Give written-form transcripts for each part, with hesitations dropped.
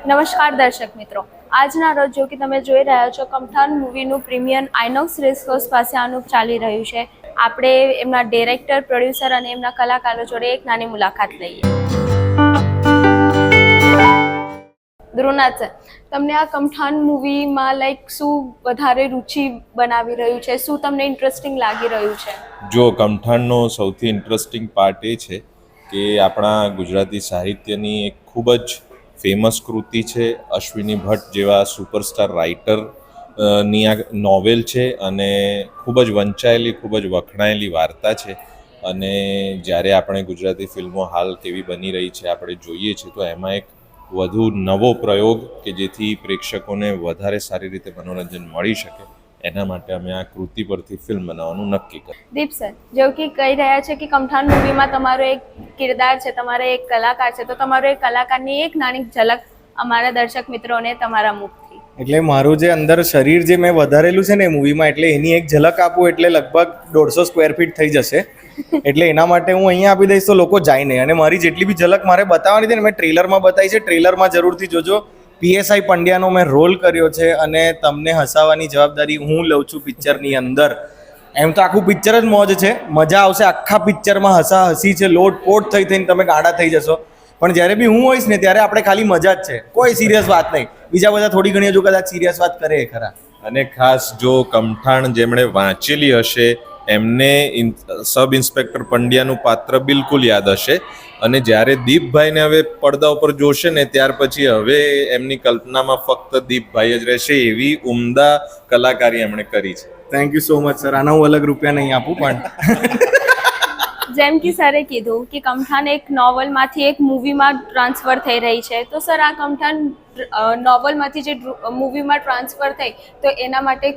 નમસ્કાર દર્શક મિત્રો, આજના રોજ જો કે તમે જોઈ રહ્યા છો કમઠાણ મૂવીનું પ્રીમિયર આઇનોક્સ રેસકોર્સ પાસે આનું ચાલી રહ્યું છે. આપણે એમના ડિરેક્ટર, પ્રોડ્યુસર અને એમના કલાકારો જોડે એક નાની મુલાકાત લઈએ. ધ્રુવનાથ સર, તમને આ કમઠાણ મૂવીમાં શું વધારે રુચિ બનાવી રહ્યું છે? શું તમને ઇન્ટરેસ્ટિંગ લાગી રહ્યું છે? જો કમઠાણનો સૌથી ઇન્ટરેસ્ટિંગ પાર્ટ એ છે કે આપણા ગુજરાતી સાહિત્યની એક ખૂબ જ ફેમસ કૃતિ છે. અશ્વિની ભટ્ટ જેવા સુપરસ્ટાર રાઇટર ની આ નોવેલ છે અને ખૂબ જ વંચાયેલી, ખૂબ જ વખણાયેલી વાર્તા છે. અને જ્યારે આપણે ગુજરાતી ફિલ્મો હાલ કેવી બની રહી છે આપણે જોઈએ છીએ, તો એમાં એક વધુ નવો પ્રયોગ કે જેથી પ્રેક્ષકોને વધારે સારી રીતે મનોરંજન મળી શકે, એના માટે અમે આ કૃતિ પરથી ફિલ્મ બનાવવાનું નક્કી કર્યું. દીપ સર, જેવું કે કહી રહ્યા છે કે કમઠાણ મૂવીમાં તમારો એક કિરદાર છે, તમારો એક કલાકાર છે, તો તમારો એક કલાકારની એક નાની ઝલક અમારા દર્શક મિત્રોને તમારા મુખથી. એટલે મારું જે અંદર શરીર જે મેં વધારેલું છે ને મૂવીમાં, એટલે એની એક ઝલક આપું એટલે લગભગ 150 સ્ક્વેર ફીટ થઈ જશે. એટલે એના માટે હું અહીંયા આપી દઈશ તો લોકો જાય નહીં. અને મારી જેટલી બી ઝલક મારે બતાવવાની હતી ને, મેં ટ્રેલરમાં બતાવી છે. ટ્રેલરમાં જરૂરથી જોજો. PSI પંડ્યાનો મેં રોલ કર્યો છે અને તમને હસાવવાની જવાબદારી હું લઉં છું પિક્ચરની અંદર. એમ તો આખું પિક્ચર જ મોજ છે, મજા આવશે. આખા પિક્ચરમાં હસી છે, લોટપોટ થઈને તમે ગાડા થઈ જશો. પણ જ્યારે બી હું હોઈશ ને ત્યારે આપણે ખાલી મજા જ છે, કોઈ સિરિયસ વાત નહીં. બીજા બધા થોડી ઘણી હજુ કદાચ સિરિયસ વાત કરે ખરા. અને ખાસ જો કમઠાણ જેમણે વાંચેલી હશે એમને સબ ઇન્સ્પેક્ટર પંડ્યાનું પાત્ર બિલકુલ યાદ હશે. અને જ્યારે દીપભાઈને હવે પડદા ઉપર જોશે ને, ત્યાર પછી હવે એમની કલ્પનામાં ફક્ત દીપભાઈ જ રહેશે. એવી ઉમદા કલાકારી એમણે કરી છે. Thank you so much sir. આના હું અલગ રૂપિયા નહીં આપું. પણ જેમ કે સરે કીધું કે કમઠાણ એક નોવલમાંથી એક મૂવીમાં ટ્રાન્સફર થઈ રહી છે, તો સર આ કમઠાણ નોવલમાંથી જે મૂવીમાં ટ્રાન્સફર થઈ, તો એના માટે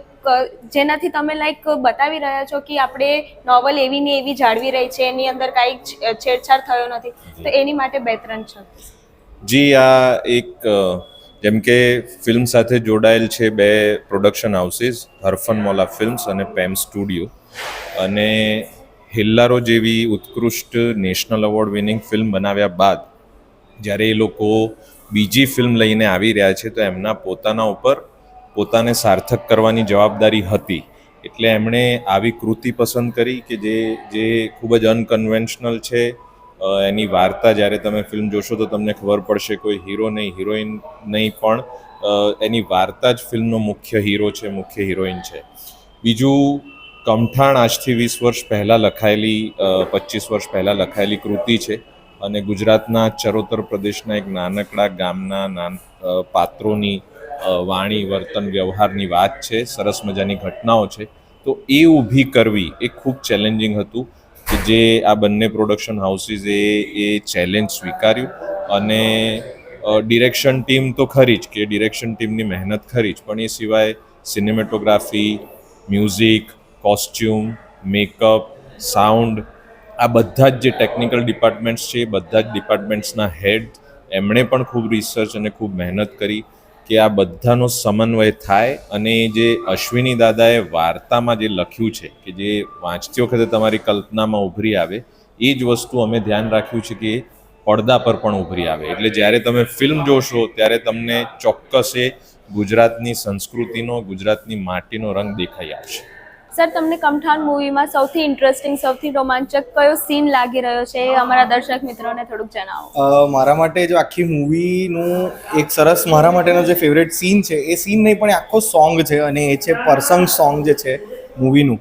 જેનાથી તમે બતાવી રહ્યા છો કે આપણે નોવલ એવી ને એવી જાળવી રહી છે, એની અંદર કાંઈ છેડછાડ થયો નથી, તો એની માટે 2-3 છે. જી, આ એક જેમ કે ફિલ્મ સાથે જોડાયેલ છે 2 પ્રોડક્શન હાઉસીસ, હરફનમોલા ફિલ્મ્સ અને પેમ સ્ટુડિયો. અને હેલ્લારો જેવી ઉત્કૃષ્ટ નેશનલ એવોર્ડ વિનિંગ ફિલ્મ બનાવ્યા બાદ જ્યારે એ લોકો બીજી ફિલ્મ લઈને આવી રહ્યા છે, તો એમના પોતાના ઉપર પોતાને સાર્થક કરવાની જવાબદારી હતી. એટલે એમણે આવી કૃતિ પસંદ કરી કે જે ખૂબ જ અનકન્વેન્શનલ છે. એની વાર્તા જ્યારે તમે ફિલ્મ જોશો તો તમને ખબર પડશે, કોઈ હીરો નહીં, હિરોઈન નહીં, પણ એની વાર્તા જ ફિલ્મનો મુખ્ય હીરો છે, મુખ્ય હિરોઈન છે. બીજું, કમઠાણ આજથી 20 વર્ષ પહેલાં લખાયેલી, 25 વર્ષ પહેલાં લખાયેલી કૃતિ છે. અને ગુજરાતના ચરોતર પ્રદેશના એક નાનકડા ગામના પાત્રોની વાણી, વર્તન, વ્યવહારની વાત છે. સરસ મજાની ઘટનાઓ છે. તો એ ઊભી કરવી એ ખૂબ ચેલેન્જિંગ હતું, કે જે આ બંને પ્રોડક્શન હાઉસીસે એ ચેલેન્જ સ્વીકાર્યું. અને ડિરેક્શન ટીમ તો ખરી જ, કે ડિરેક્શન ટીમની મહેનત ખરી જ, પણ એ સિવાય cinematography, music, costume, makeup, sound, આ બધા જ જે ટેકનિકલ ડિપાર્ટમેન્ટ્સ છે, એ બધા જ ડિપાર્ટમેન્ટ્સના હેડ એમણે પણ ખૂબ રિસર્ચ અને ખૂબ મહેનત કરી કે આ બધાનો સમન્વય થાય. અને જે અશ્વિની દાદાએ વાર્તામાં જે લખ્યું છે, કે જે વાંચતી વખતે તમારી કલ્પનામાં ઉભરી આવે, એ જ વસ્તુ અમે ધ્યાન રાખ્યું છે કે પડદા પર પણ ઉભરી આવે. એટલે જ્યારે તમે ફિલ્મ જોશો ત્યારે તમને ચોક્કસ એ ગુજરાતની સંસ્કૃતિનો, ગુજરાતની માટીનો રંગ દેખાઈ આવશે. સર, તમને કમઠાણ મૂવીમાં સૌથી ઇન્ટરેસ્ટિંગ, સૌથી રોમાંચક કયો સીન લાગી રહ્યો છે, એ અમારા દર્શક મિત્રોને થોડુંક જણાવો. મારા માટે જો આખી મૂવીનું એક સરસ, મારા માટેનો જે ફેવરેટ સીન છે, એ સીન નહીં પણ આખો સોંગ છે. અને એ છે પરસંગ સોંગ જે છે મૂવીનું.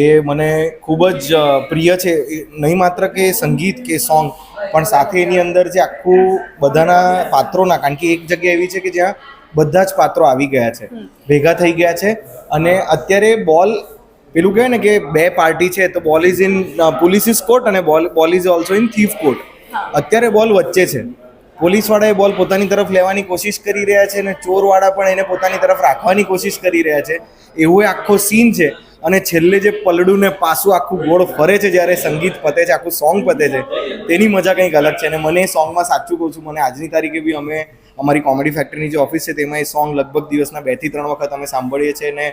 એ મને ખૂબ જ પ્રિય છે. નહીં માત્ર કે સંગીત કે સોંગ, પણ સાથે એની અંદર જે આખું બધાના પાત્રોના, કારણ કે એક જગ્યા એવી છે કે જ્યાં બધા જ પાત્રો આવી ગયા છે, ભેગા થઈ ગયા છે. અને અત્યારે બોલ, પેલું કહેવાય ને કે 2 પાર્ટી છે, તો ball is in police is court અને ball is also in thief court. અત્યારે બોલ વચ્ચે છે. પોલીસવાળા એ બોલ પોતાની તરફ લેવાની કોશિશ કરી રહ્યા છે અને ચોરવાળા પણ એને પોતાની તરફ રાખવાની કોશિશ કરી રહ્યા છે. એવો આખો સીન છે. અને છેલ્લે જે પલડું ને પાછું આખું ગોળ ફરે છે, જ્યારે સંગીત પતે છે, આખું સોંગ પતે છે, તેની મજા કંઈક અલગ છે. અને મને એ સોંગમાં સાચું કહું છું, મને આજની તારીખે બી અમે અમારી કોમેડી ફેક્ટરીની જે ઓફિસ છે તેમાં એ સોંગ લગભગ દિવસના 2 થી 3 વખત અમે સાંભળીએ છીએ અને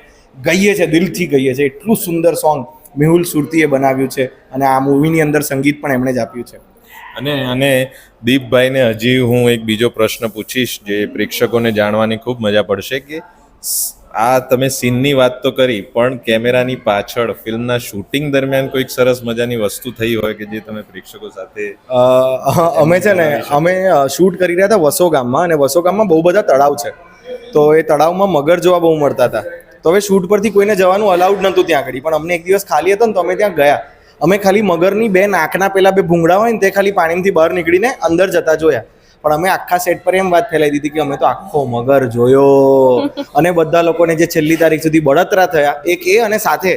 ગઈએ છીએ, દિલથી ગઈએ છીએ. એટલું સુંદર સોંગ મેહુલ સુરતીએ બનાવ્યું છે અને આ મૂવીની અંદર સંગીત પણ એમણે જ આપ્યું છે. અને દીપભાઈને હજી હું એક બીજો પ્રશ્ન પૂછીશ જે પ્રેક્ષકોને જાણવાની ખૂબ મજા પડશે કે આ તમે સીનની વાત તો કરી, પણ કેમેરાની પાછળ ફિલ્મના શૂટિંગ દરમિયાન કોઈક સરસ મજાની વસ્તુ થઈ હોય કે જે તમે પ્રેક્ષકો સાથે અમે છે ને અમે શૂટ કરી રહ્યા હતા વસો ગામમાં, અને વસો ગામમાં બહુ બધા તળાવ છે. તો એ તળાવમાં મગર જોવા બહુ મળતા હતા. તો હવે શૂટ પરથી કોઈને જવાનું અલાઉડ નહોતું ત્યાં આગળ, પણ અમને એક દિવસ ખાલી હતો ને તો અમે ત્યાં ગયા. અમે ખાલી મગરની બે નાકના પેલા બે ભૂંગળા હોય ને તે ખાલી પાણીમાંથી બહાર નીકળીને અંદર જતા જોયા. પણ અમે આખા સેટ પર એમ વાત ફેલાઈ દીધી કે અમે તો આખો મગર જોયો. અને બધા લોકોને જે છેલ્લી તારીખ સુધી બળતરા થયા એક એ, અને સાથે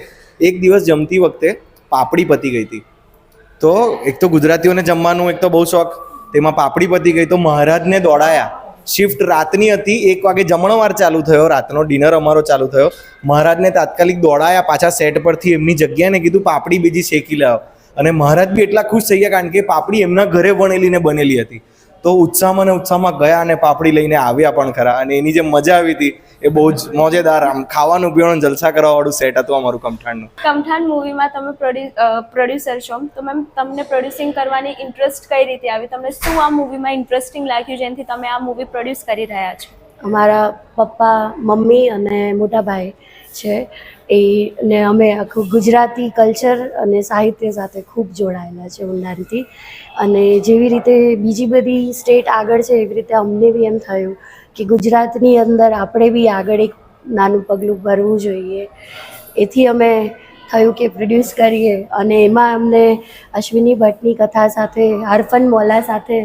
એક દિવસ જમતી વખતે પાપડી પતી ગઈ હતી. તો એક તો ગુજરાતીઓને જમવાનું એક તો બહુ શોખ, તેમાં પાપડી પતી ગઈ તો મહારાજને દોડાયા. શિફ્ટ રાતની હતી, 1 વાગે જમણવાર ચાલુ થયો, રાતનો ડિનર અમારો ચાલુ થયો. મહારાજને તાત્કાલિક દોડાયા પાછા સેટ પરથી એમની જગ્યાએ, ને કીધું પાપડી બીજી શેકી લાવો. અને મહારાજ બી એટલા ખુશ થઈ ગયા કારણ કે પાપડી એમના ઘરે વણેલી ને બનેલી હતી. તો ઉત્સાહમાં ગયા અને પાપડી લઈને આવ્યા પણ ખરા. અને એની જે મજા આવી હતી એ બહુ જ મોજેદાર, આમ ખાવાનું પીવાનું જલસા કરવાવાળું સેટ હતું અમારું કમઠાણનું. કમઠાણ મૂવીમાં તમે પ્રોડ્યુસર છો, તો મેમ તમને પ્રોડ્યુસિંગ કરવાની ઇન્ટરેસ્ટ કઈ રીતે આવી? તમને શું આ મૂવીમાં ઇન્ટરેસ્ટિંગ લાગ્યું જેનાથી તમે આ મૂવી પ્રોડ્યુસ કરી રહ્યા છો? અમારા પપ્પા, મમ્મી અને મોટા ભાઈ છે એને અમે આખું ગુજરાતી કલ્ચર અને સાહિત્ય સાથે ખૂબ જોડાયેલા છે ઊંડાણથી. અને જેવી રીતે બીજી બધી સ્ટેટ આગળ છે એવી રીતે અમને બી એમ થયું કે ગુજરાતની અંદર આપણે બી આગળ એક નાનું પગલું ભરવું જોઈએ. એથી અમે થયું કે પ્રોડ્યુસ કરીએ. અને એમાં અમને અશ્વિની ભટ્ટની કથા સાથે, હરફન મૌલા સાથે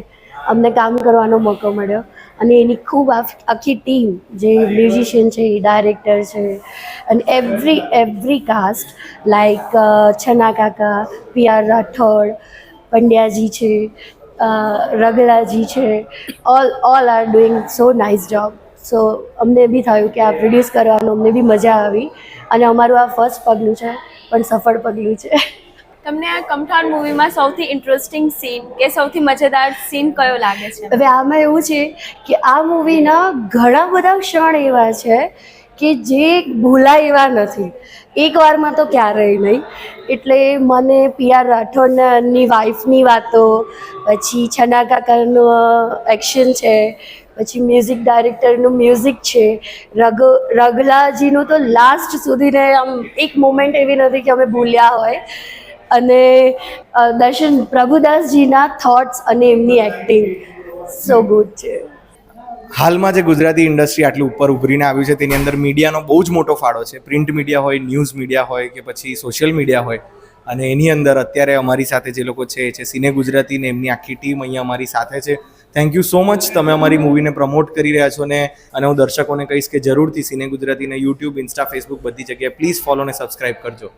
અમને કામ કરવાનો મોકો મળ્યો. અને એની ખૂબ આખી ટીમ, જે મ્યુઝિશિયન છે, ડાયરેક્ટર છે, અને એવરી કાસ્ટ લાઈક છના કાકા, પી.આર. રાઠોડ, પંડ્યાજી છે, રગલાજી છે, all are doing so nice job. So અમને બી થયું કે આ પ્રોડ્યુસ કરવાનું અમને બી મજા આવી. અને અમારું આ ફર્સ્ટ પગલું છે, પણ સફળ પગલું છે. તમને આ કમઠાણ મૂવીમાં સૌથી ઇન્ટરેસ્ટિંગ સીન કે સૌથી મજેદાર સીન કયો લાગે છે? હવે આમાં એવું છે કે આ મૂવીના ઘણા બધા ક્ષણ એવા છે કે જે ભૂલાય એવા નથી, એકવારમાં તો ક્યારેય નહીં. એટલે મને પી.આર. રાઠોડની વાઈફની વાતો, પછી છના કાકાનું એક્શન છે, પછી મ્યુઝિક ડાયરેક્ટરનું મ્યુઝિક છે, રગલાજીનું તો લાસ્ટ સુધીને આમ એક મોમેન્ટ એવી નથી કે અમે ભૂલ્યા હોય. અને દર્શન પ્રભુદાસજીના થોટ્સ અને એમની એક્ટિંગ સો ગુડ છે. હાલમાં જે ગુજરાતી ઇન્ડસ્ટ્રી આટલી ઉપર ઉભરીને આવ્યું છે તેની અંદર મીડિયાનો બહુ જ મોટો ફાળો છે. પ્રિન્ટ મીડિયા હોય, ન્યૂઝ મીડિયા હોય કે પછી સોશિયલ મીડિયા હોય. અને એની અંદર અત્યારે અમારી સાથે જે લોકો છે સિને ગુજરાતી ને એમની આખી ટીમ અહીંયા અમારી સાથે છે. Thank you so much. તમે અમારી મૂવીને પ્રમોટ કરી રહ્યા છો ને. અને હું દર્શકોને કહીશ કે જરૂરથી સિને ગુજરાતીને યુટ્યુબ, ઇન્સ્ટા, ફેસબુક બધી જગ્યાએ પ્લીઝ ફોલો અને સબસ્ક્રાઈબ કરજો.